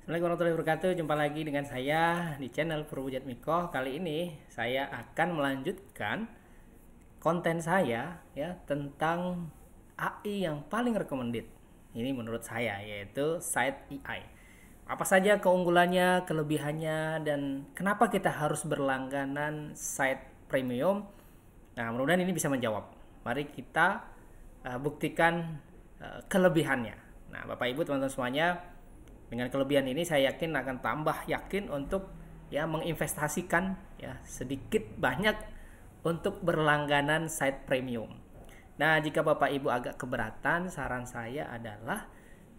Assalamualaikum warahmatullahi wabarakatuh. Jumpa lagi dengan saya di channel Perwujud Miko. Kali ini saya akan melanjutkan konten saya ya tentang AI yang paling recommended. Ini menurut saya yaitu Site AI. Apa saja keunggulannya, kelebihannya, dan kenapa kita harus berlangganan Site Premium? Nah, mudah-mudahan ini bisa menjawab. Mari kita buktikan kelebihannya. Nah, Bapak Ibu teman-teman semuanya, dengan kelebihan ini saya yakin akan tambah yakin untuk ya menginvestasikan ya sedikit banyak untuk berlangganan site premium. Nah, jika Bapak Ibu agak keberatan, saran saya adalah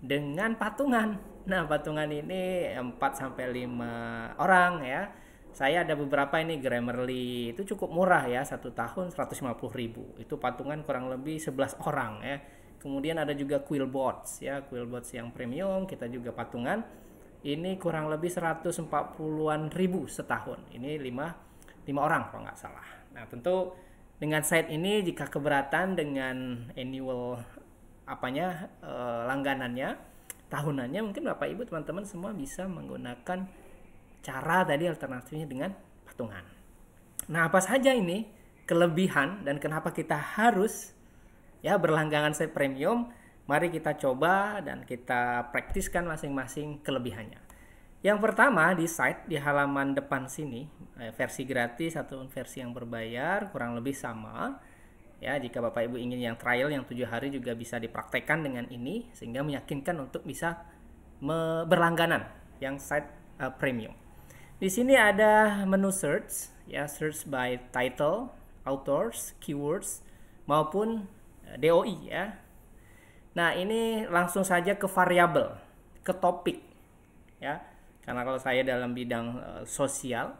dengan patungan. Nah, patungan ini 4 sampai 5 orang ya. Saya ada beberapa ini Grammarly, itu cukup murah ya, 1 tahun 150.000. Itu patungan kurang lebih 11 orang ya. Kemudian ada juga Quillbots ya, Quillbots yang premium kita juga patungan. Ini kurang lebih 140-an ribu setahun. Ini 5 orang kalau nggak salah. Nah, tentu dengan site ini jika keberatan dengan annual langganannya, tahunannya, mungkin Bapak Ibu teman-teman semua bisa menggunakan cara tadi alternatifnya dengan patungan. Nah, apa saja ini kelebihan dan kenapa kita harus ya berlangganan site premium? Mari kita coba dan kita praktiskan masing-masing kelebihannya. Yang pertama, di site di halaman depan sini, versi gratis atau versi yang berbayar kurang lebih sama. Ya, jika Bapak Ibu ingin yang trial yang 7 hari juga bisa dipraktekkan dengan ini sehingga meyakinkan untuk bisa berlangganan yang site premium. Di sini ada menu search, ya, search by title, authors, keywords maupun DOI ya. Nah, ini langsung saja ke variabel, ke topik ya. Karena kalau saya dalam bidang sosial,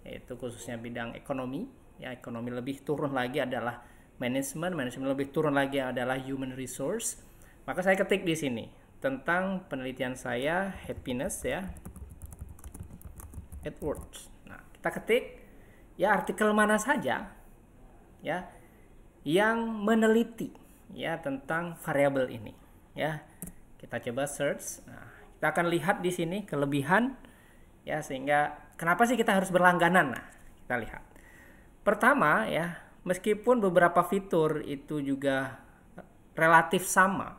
yaitu khususnya bidang ekonomi, ya ekonomi lebih turun lagi adalah manajemen lebih turun lagi adalah human resource. Maka saya ketik di sini tentang penelitian saya happiness ya, at work. Nah, kita ketik ya artikel mana saja ya yang meneliti ya tentang variabel ini ya. Kita coba search. Nah, kita akan lihat di sini kelebihan ya, sehingga kenapa sih kita harus berlangganan. Nah, kita lihat. Pertama ya, meskipun beberapa fitur itu juga relatif sama,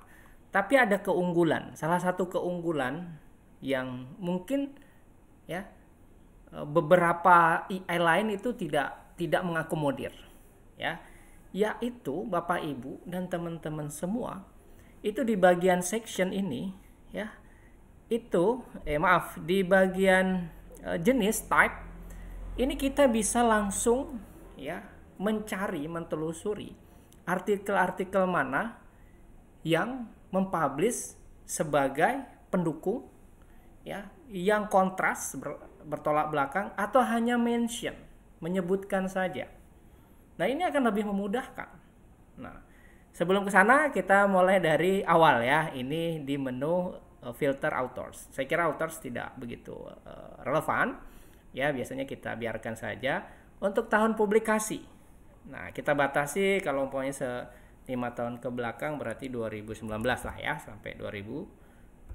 tapi ada keunggulan. Salah satu keunggulan yang mungkin ya beberapa AI lain itu tidak mengakomodir ya, yaitu Bapak Ibu dan teman-teman semua itu di bagian section ini ya, itu di bagian jenis type ini kita bisa langsung ya mencari, mentelusuri artikel-artikel mana yang mempublish sebagai pendukung ya, yang kontras bertolak belakang atau hanya mention, menyebutkan saja. Nah, ini akan lebih memudahkan. Nah, sebelum ke sana kita mulai dari awal ya. Ini di menu filter authors. Saya kira authors tidak begitu relevan ya, biasanya kita biarkan saja. Untuk tahun publikasi, nah kita batasi kalau umpamanya 5 tahun ke belakang berarti 2019 lah ya, sampai 2024.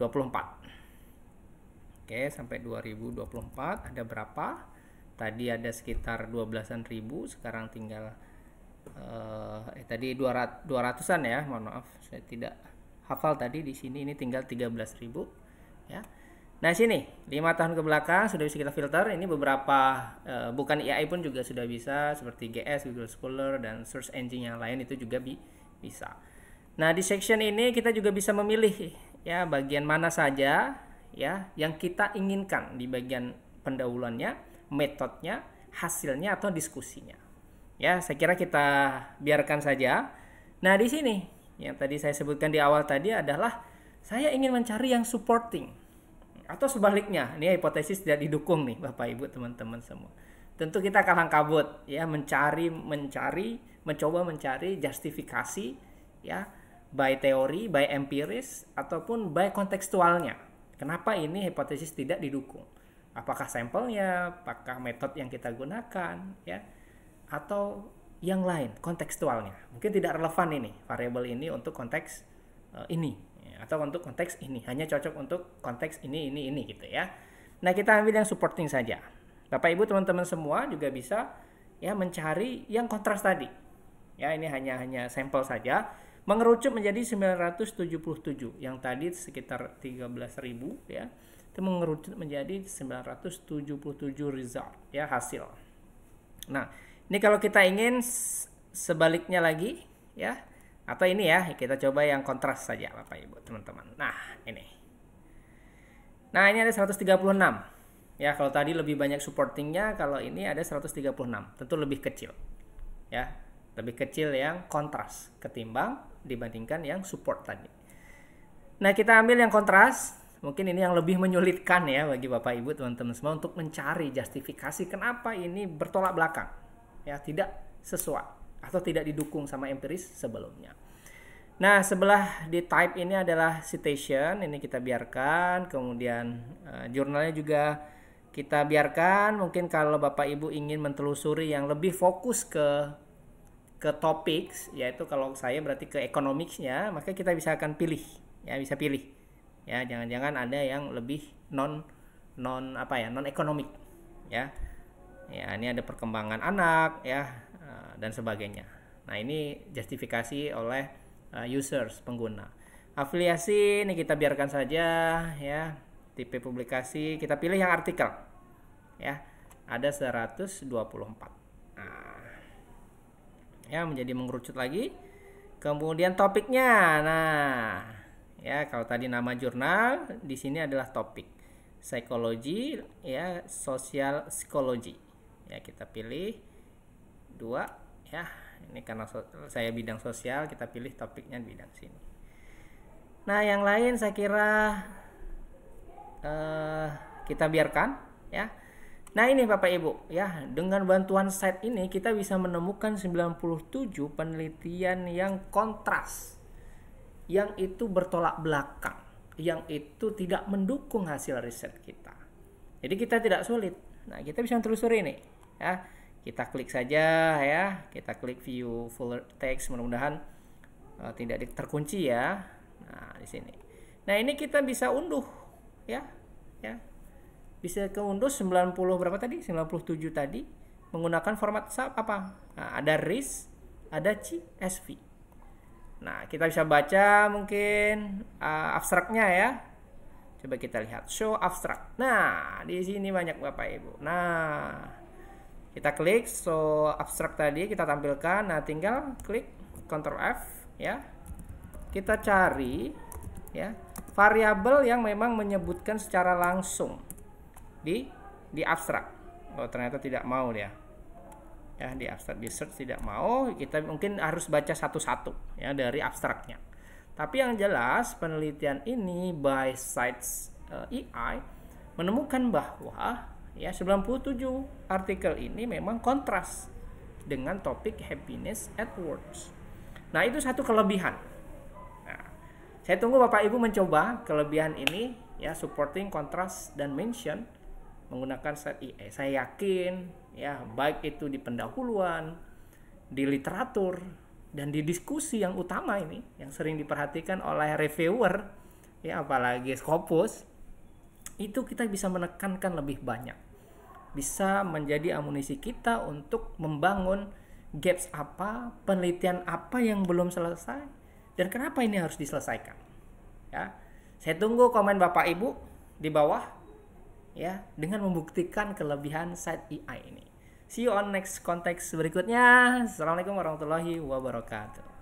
Oke, sampai 2024 ada berapa? Tadi ada sekitar 12-an ribu, sekarang tinggal tadi 200-an ya, mohon maaf saya tidak hafal tadi. Di sini ini tinggal 13.000 ya. Nah, sini 5 tahun ke belakang sudah bisa kita filter. Ini beberapa bukan AI pun juga sudah bisa, seperti GS, Google Scholar, dan search engine yang lain itu juga bisa. Nah, di section ini kita juga bisa memilih ya bagian mana saja ya yang kita inginkan di bagian pendahuluannya, metodenya, hasilnya, atau diskusinya. Ya, saya kira kita biarkan saja. Nah, di sini yang tadi saya sebutkan di awal tadi adalah saya ingin mencari yang supporting. Atau sebaliknya, ini hipotesis tidak didukung nih Bapak Ibu teman-teman semua. Tentu kita kalang kabut ya mencoba mencari justifikasi ya, by teori, by empiris, ataupun by kontekstualnya. Kenapa ini hipotesis tidak didukung? Apakah sampelnya, apakah metode yang kita gunakan ya, atau yang lain kontekstualnya. Mungkin tidak relevan ini variabel ini untuk konteks ini atau untuk konteks ini, hanya cocok untuk konteks ini gitu ya. Nah, kita ambil yang supporting saja. Bapak Ibu teman-teman semua juga bisa ya mencari yang kontras tadi. Ya, ini hanya sampel saja. Mengerucut menjadi 977. Yang tadi sekitar 13.000 ya. Itu mengerucut menjadi 977 result ya, hasil. Nah, ini kalau kita ingin sebaliknya lagi ya, atau ini ya, kita coba yang kontras saja Bapak Ibu teman-teman. Nah, ini. Nah, ini ada 136. Ya, kalau tadi lebih banyak supportingnya, kalau ini ada 136. Tentu lebih kecil. Ya, lebih kecil yang kontras ketimbang dibandingkan yang support tadi. Nah, kita ambil yang kontras. Mungkin ini yang lebih menyulitkan ya bagi Bapak Ibu teman-teman semua untuk mencari justifikasi kenapa ini bertolak belakang. Ya, tidak sesuai atau tidak didukung sama empiris sebelumnya. Nah, sebelah di type ini adalah citation, ini kita biarkan. Kemudian jurnalnya juga kita biarkan. Mungkin kalau Bapak Ibu ingin mentelusuri yang lebih fokus ke topics, yaitu kalau saya berarti ke economics-nya, maka kita bisa akan pilih ya, bisa pilih ya, jangan-jangan ada yang lebih non ekonomik ya. Ya, ini ada perkembangan anak ya, dan sebagainya. Nah, ini justifikasi oleh users, pengguna. Afiliasi ini kita biarkan saja ya. Tipe publikasi kita pilih yang artikel ya, ada 124. Nah, ya, menjadi mengerucut lagi. Kemudian topiknya, nah ya, kalau tadi nama jurnal, di sini adalah topik psikologi ya, sosial psikologi ya, kita pilih 2 ya. Ini karena saya bidang sosial, kita pilih topiknya bidang sini. Nah, yang lain saya kira kita biarkan ya. Nah, ini Bapak Ibu ya, dengan bantuan site ini kita bisa menemukan 97 penelitian yang kontras, yang itu bertolak belakang, yang itu tidak mendukung hasil riset kita. Jadi kita tidak sulit. Nah, kita bisa telusuri ini ya. Kita klik saja ya, kita klik view full text, mudah-mudahan tidak terkunci ya. Nah, di sini. Nah, ini kita bisa unduh ya. Ya. Bisa keunduh 90 berapa tadi? 97 tadi menggunakan format apa? Nah, ada RIS, ada CSV. Nah, kita bisa baca mungkin abstraknya ya. Coba kita lihat show abstract. Nah, di sini banyak Bapak Ibu. Nah, kita klik show abstract tadi, kita tampilkan. Nah, tinggal klik Ctrl F ya. Kita cari ya variabel yang memang menyebutkan secara langsung di abstrak. Oh, ternyata tidak mau dia. Ya, di abstrak di search tidak mau. Kita mungkin harus baca satu-satu ya dari abstraknya. Tapi yang jelas penelitian ini by Sites EI menemukan bahwa ya 97 artikel ini memang kontras dengan topik happiness at work. Nah, itu satu kelebihan. Nah, saya tunggu Bapak Ibu mencoba kelebihan ini ya, supporting, contrast, dan mention menggunakan Site EI. Saya yakin ya, baik itu di pendahuluan, di literatur, dan di diskusi yang utama ini yang sering diperhatikan oleh reviewer ya, apalagi Scopus, itu kita bisa menekankan lebih banyak, bisa menjadi amunisi kita untuk membangun gaps apa, penelitian apa yang belum selesai, dan kenapa ini harus diselesaikan ya. Saya tunggu komen Bapak Ibu di bawah ya, dengan membuktikan kelebihan Site EI ini. See you on next konteks berikutnya. Assalamualaikum warahmatullahi wabarakatuh.